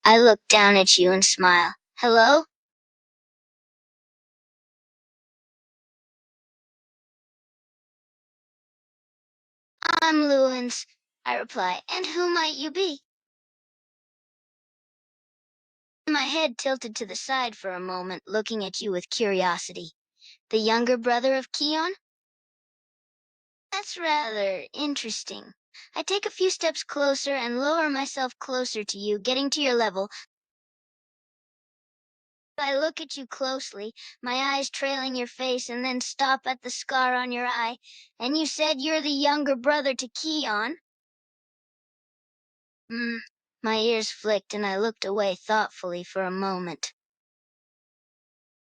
I look down at you and smile. Hello? I'm Lewins, I reply. And who might you be? My head tilted to the side for a moment, looking at you with curiosity. The younger brother of Kion? That's rather interesting. I take a few steps closer and lower myself closer to you, getting to your level. I look at you closely, my eyes trailing your face, and then stop at the scar on your eye. And you said you're the younger brother to Kion? Hmm. My ears flicked and I looked away thoughtfully for a moment.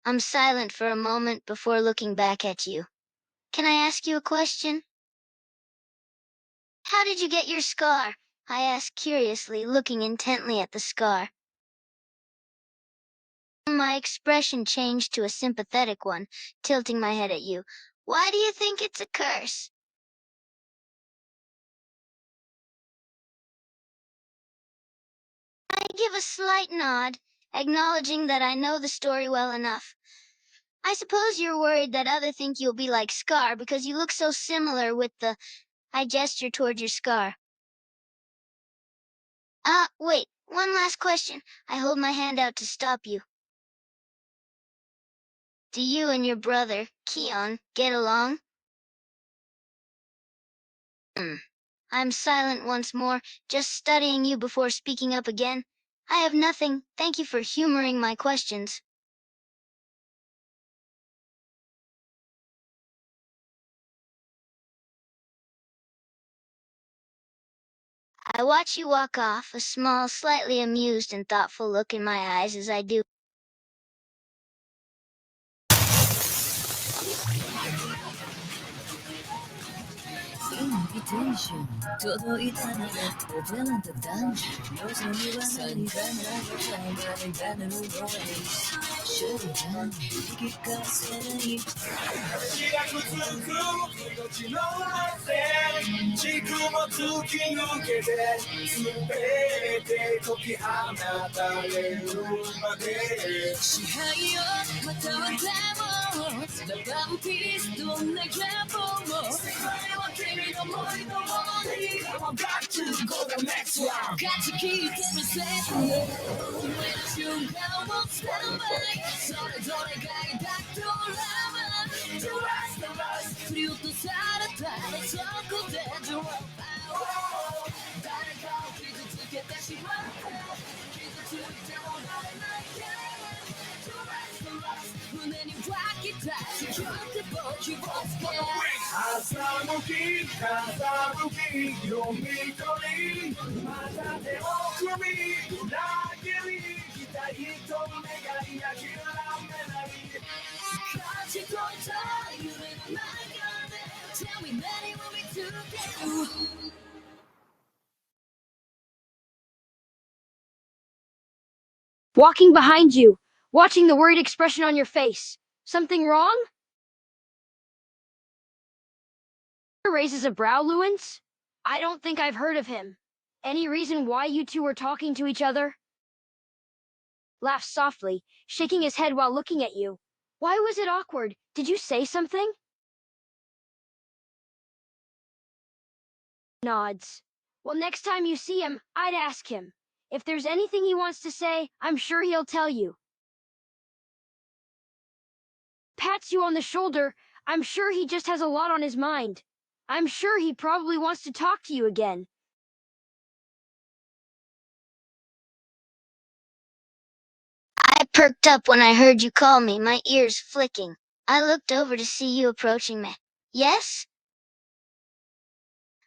I'm silent for a moment before looking back at you. Can I ask you a question? How did you get your scar? I asked curiously, looking intently at the scar. My expression changed to a sympathetic one, tilting my head at you. Why do you think it's a curse? I give a slight nod, acknowledging that I know the story well enough. I suppose you're worried that others think you'll be like Scar because you look so similar with the... I gesture toward your scar. Wait, one last question. I hold my hand out to stop you. Do you and your brother, Kion, get along? Hmm. I'm silent once more, just studying you before speaking up again. I have nothing, thank you for humoring my questions. I watch you walk off, a small, slightly amused and thoughtful look in my eyes as I do. Invitation 届いたならおベランダ男女望みは何かない voice 主語じゃん言い聞かせない白くつく命の汗軸も突き抜けて全て解き放たれるまで支配をまたはデモラブピースどんな野望も世界は君の思いのままに I'm about to go the next round 勝ち切ってみせる運命の瞬間をスタンバイそれぞれが抱くドラマ To last the last 振り落とされたらそこで Drop out 誰かを傷つけてしまった傷ついてもらえない To last the last 胸に湧き出す強って僕をつけ朝向き風向き読み取りまた手を組み裏切り期待と願い諦めない勝ち取った夢の中で Tell me many will be together Walking behind you, watching the worried expression on your face. Something wrong? Raises a brow, Lewins? I don't think I've heard of him. Any reason why you two were talking to each other? Laughs softly, shaking his head while looking at you. Why was it awkward? Did you say something? Nods. Well, next time you see him, I'd ask him. If there's anything he wants to say, I'm sure he'll tell you. Pats you on the shoulder. I'm sure he just has a lot on his mind. I'm sure he probably wants to talk to you again. I perked up when I heard you call me, my ears flicking. I looked over to see you approaching me. Yes?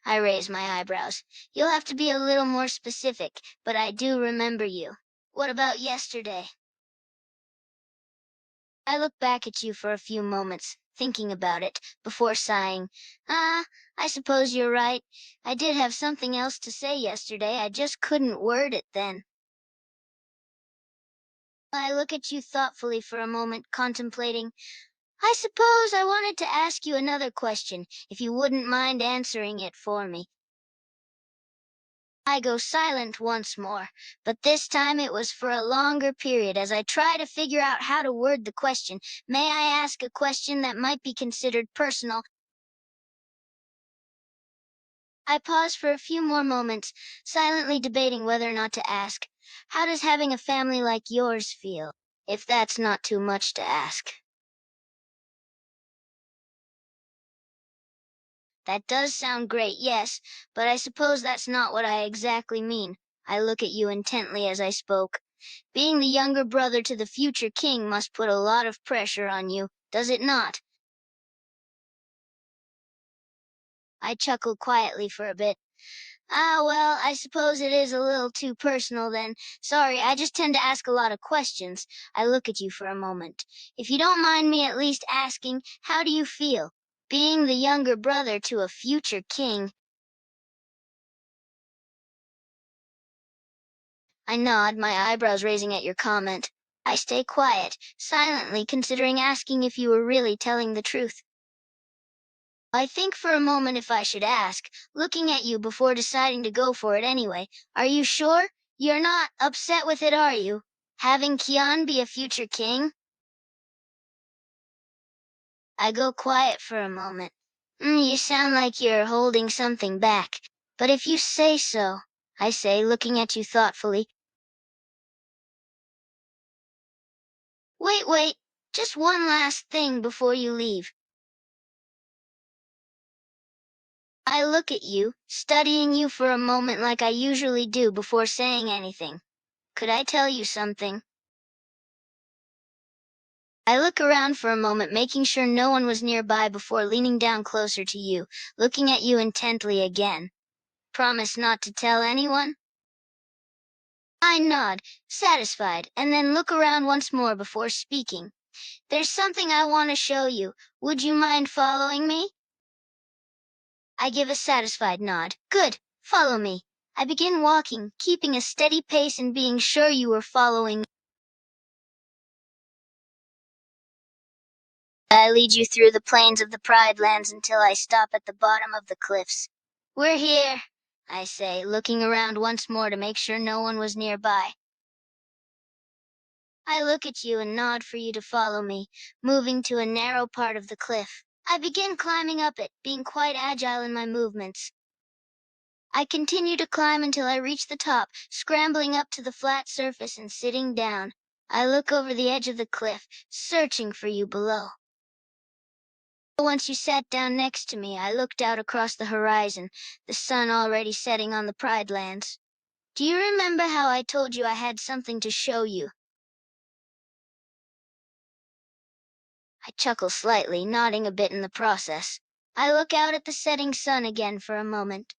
I raised my eyebrows. You'll have to be a little more specific, but I do remember you. What about yesterday? I looked back at you for a few moments, thinking about it, before sighing. I suppose you're right. I did have something else to say yesterday, I just couldn't word it then. I look at you thoughtfully for a moment, contemplating. I suppose I wanted to ask you another question, if you wouldn't mind answering it for me. I go silent once more, but this time it was for a longer period as I try to figure out how to word the question. May I ask a question that might be considered personal? I pause for a few more moments, silently debating whether or not to ask. How does having a family like yours feel? If that's not too much to ask. That does sound great, yes, but I suppose that's not what I exactly mean. I look at you intently as I spoke. Being the younger brother to the future king must put a lot of pressure on you, does it not? I chuckled quietly for a bit. Ah, well, I suppose it is a little too personal then. Sorry, I just tend to ask a lot of questions. I look at you for a moment. If you don't mind me at least asking, how do you feel? Being the younger brother to a future king. I nod, my eyebrows raising at your comment. I stay quiet, silently considering asking if you were really telling the truth. I think for a moment if I should ask, looking at you before deciding to go for it anyway. Are you sure? You're not upset with it, are you? Having Kion be a future king? I go quiet for a moment. You sound like you're holding something back. But if you say so, I say, looking at you thoughtfully. Wait, just one last thing before you leave. I look at you, studying you for a moment like I usually do before saying anything. Could I tell you something? I look around for a moment, making sure no one was nearby before leaning down closer to you, looking at you intently again. Promise not to tell anyone? I nod, satisfied, and then look around once more before speaking. There's something I want to show you. Would you mind following me? I give a satisfied nod. Good, follow me. I begin walking, keeping a steady pace and being sure you are following. I lead you through the plains of the Pride Lands until I stop at the bottom of the cliffs. We're here, I say, looking around once more to make sure no one was nearby. I look at you and nod for you to follow me, moving to a narrow part of the cliff. I begin climbing up it, being quite agile in my movements. I continue to climb until I reach the top, scrambling up to the flat surface and sitting down. I look over the edge of the cliff, searching for you below. Once you sat down next to me, I looked out across the horizon, the sun already setting on the Pride Lands. Do you remember how I told you I had something to show you? I chuckle slightly, nodding a bit in the process. I look out at the setting sun again for a moment.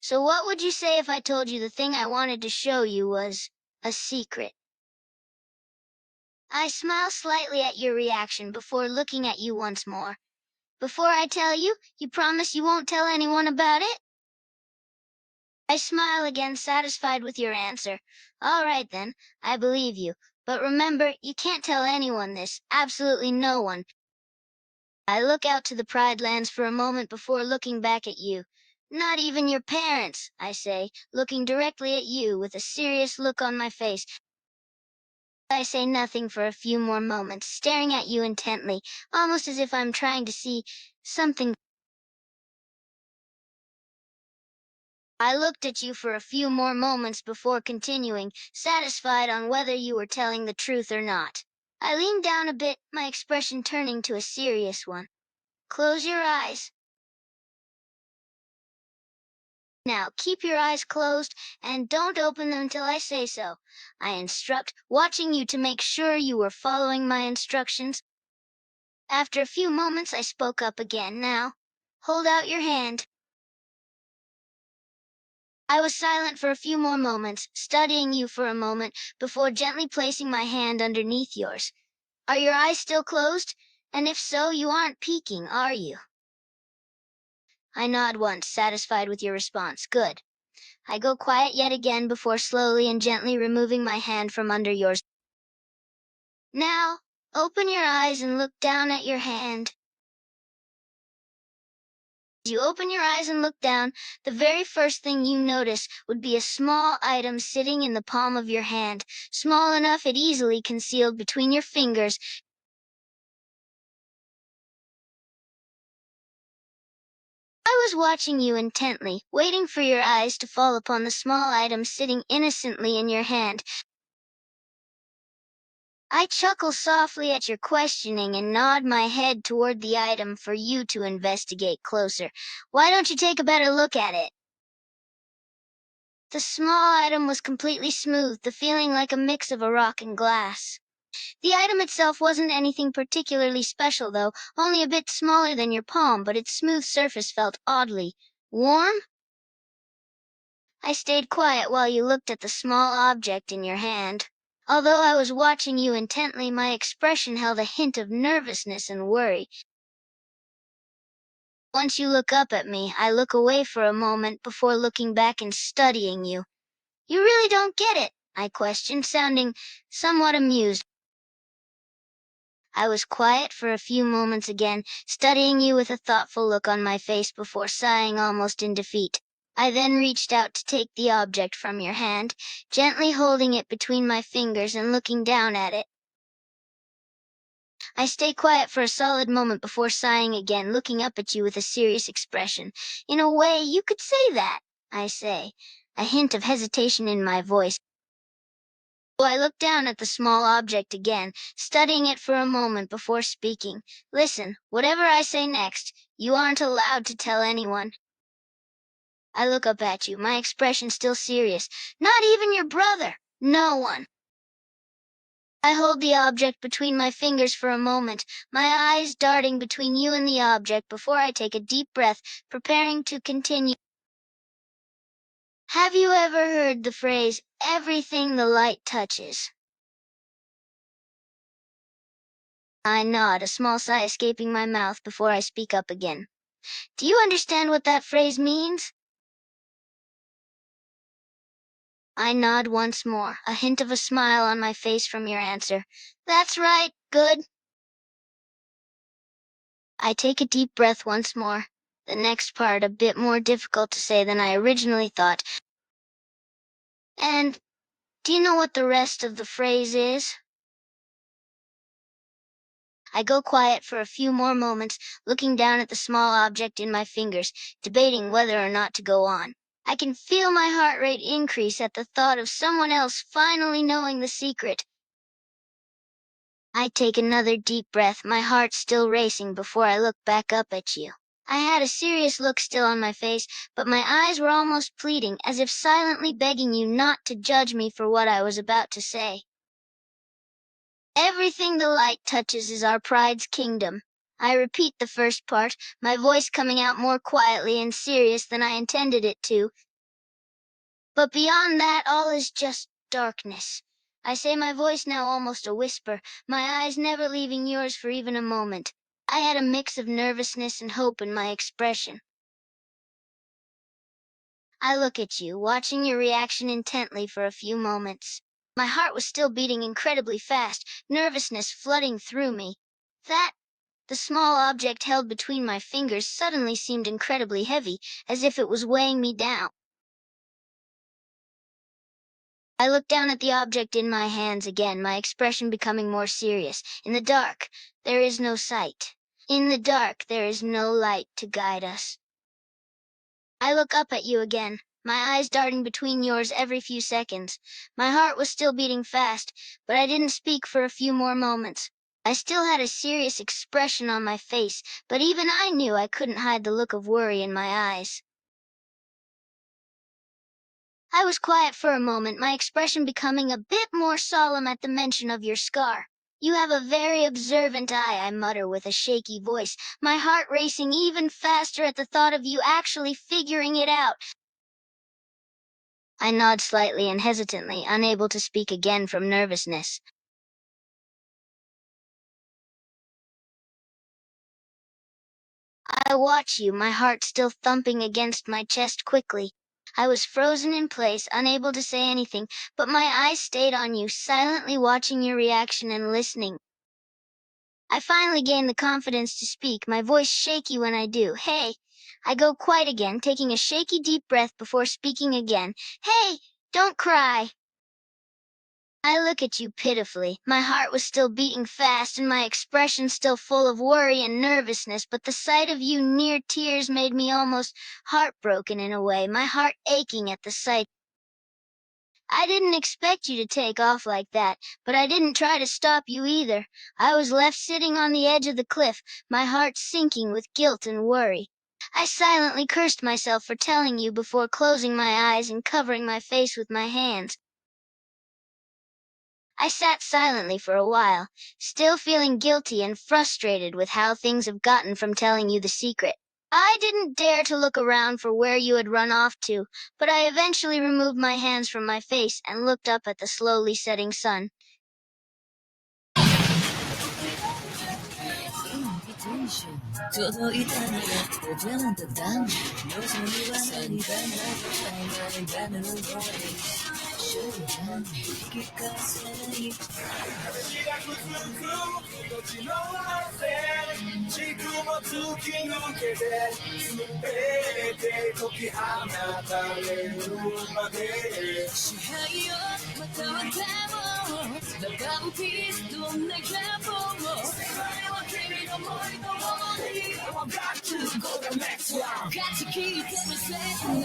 So what would you say if I told you the thing I wanted to show you was a secret? I smile slightly at your reaction before looking at you once more. Before I tell you, you promise you won't tell anyone about it? I smile again, satisfied with your answer. All right then, I believe you. But remember, you can't tell anyone this, absolutely no one. I look out to the Pride Lands for a moment before looking back at you. Not even your parents, I say, looking directly at you with a serious look on my face. I say nothing for a few more moments, staring at you intently, almost as if I'm trying to see something. I looked at you for a few more moments before continuing, satisfied on whether you were telling the truth or not. I leaned down a bit, my expression turning to a serious one. Close your eyes. Now keep your eyes closed and don't open them until I say so. I instruct, watching you to make sure you were following my instructions. After a few moments, I spoke up again. Now, hold out your hand. I was silent for a few more moments, studying you for a moment, before gently placing my hand underneath yours. Are your eyes still closed? And if so, you aren't peeking, are you? I nod once, satisfied with your response. Good. I go quiet yet again before slowly and gently removing my hand from under yours. Now, open your eyes and look down at your hand. As you open your eyes and look down, the very first thing you notice would be a small item sitting in the palm of your hand, small enough it easily concealed between your fingers. I was watching you intently, waiting for your eyes to fall upon the small item sitting innocently in your hand. I chuckle softly at your questioning and nod my head toward the item for you to investigate closer. Why don't you take a better look at it? The small item was completely smooth, the feeling like a mix of a rock and glass. The item itself wasn't anything particularly special though, only a bit smaller than your palm, but its smooth surface felt oddly warm. I stayed quiet while you looked at the small object in your hand. Although I was watching you intently, my expression held a hint of nervousness and worry. Once you look up at me, I look away for a moment before looking back and studying you. You really don't get it? I questioned, sounding somewhat amused. I was quiet for a few moments again, studying you with a thoughtful look on my face before sighing almost in defeat. I then reached out to take the object from your hand, gently holding it between my fingers and looking down at it. I stay quiet for a solid moment before sighing again, looking up at you with a serious expression. In a way, you could say that, I say, a hint of hesitation in my voice. So I look down at the small object again, studying it for a moment before speaking. Listen, whatever I say next, you aren't allowed to tell anyone. I look up at you, my expression still serious. Not even your brother. No one. I hold the object between my fingers for a moment, my eyes darting between you and the object before I take a deep breath, preparing to continue. Have you ever heard the phrase, everything the light touches? I nod, a small sigh escaping my mouth before I speak up again. Do you understand what that phrase means? I nod once more, a hint of a smile on my face from your answer. That's right, good. I take a deep breath once more, the next part a bit more difficult to say than I originally thought. And do you know what the rest of the phrase is? I go quiet for a few more moments, looking down at the small object in my fingers, debating whether or not to go on. I can feel my heart rate increase at the thought of someone else finally knowing the secret. I take another deep breath, my heart still racing before I look back up at you. I had a serious look still on my face, but my eyes were almost pleading, as if silently begging you not to judge me for what I was about to say. Everything the light touches is our pride's kingdom. I repeat the first part, my voice coming out more quietly and serious than I intended it to. But beyond that, all is just darkness. I say, my voice now almost a whisper, my eyes never leaving yours for even a moment. I had a mix of nervousness and hope in my expression. I look at you, watching your reaction intently for a few moments. My heart was still beating incredibly fast, nervousness flooding through me. The small object held between my fingers suddenly seemed incredibly heavy, as if it was weighing me down. I looked down at the object in my hands again, my expression becoming more serious. In the dark, there is no sight. In the dark, there is no light to guide us. I look up at you again, my eyes darting between yours every few seconds. My heart was still beating fast, but I didn't speak for a few more moments. I still had a serious expression on my face, but even I knew I couldn't hide the look of worry in my eyes. I was quiet for a moment, my expression becoming a bit more solemn at the mention of your scar. You have a very observant eye, I mutter with a shaky voice, my heart racing even faster at the thought of you actually figuring it out. I nod slightly and hesitantly, unable to speak again from nervousness. I watch you, my heart still thumping against my chest quickly. I was frozen in place, unable to say anything, but my eyes stayed on you, silently watching your reaction and listening. I finally gain the confidence to speak, my voice shaky when I do. Hey, I go quiet again, taking a shaky deep breath before speaking again. Hey, don't cry. I look at you pitifully. My heart was still beating fast and my expression still full of worry and nervousness, but the sight of you near tears made me almost heartbroken in a way, my heart aching at the sight. I didn't expect you to take off like that, but I didn't try to stop you either. I was left sitting on the edge of the cliff, my heart sinking with guilt and worry. I silently cursed myself for telling you before closing my eyes and covering my face with my hands. I sat silently for a while, still feeling guilty and frustrated with how things have gotten from telling you the secret. I didn't dare to look around for where you had run off to, but I eventually removed my hands from my face and looked up at the slowly setting sun. Invitation 届いたのよ Open the dungeon 望みは何かないバナナの voice シュージャン聞き返せない命の汗軸も突き抜けて全て解き放たれるまで支配よまたはでも長くピースどんな野望世界は君の思いと共に I've got to go the next round Got to keep it the same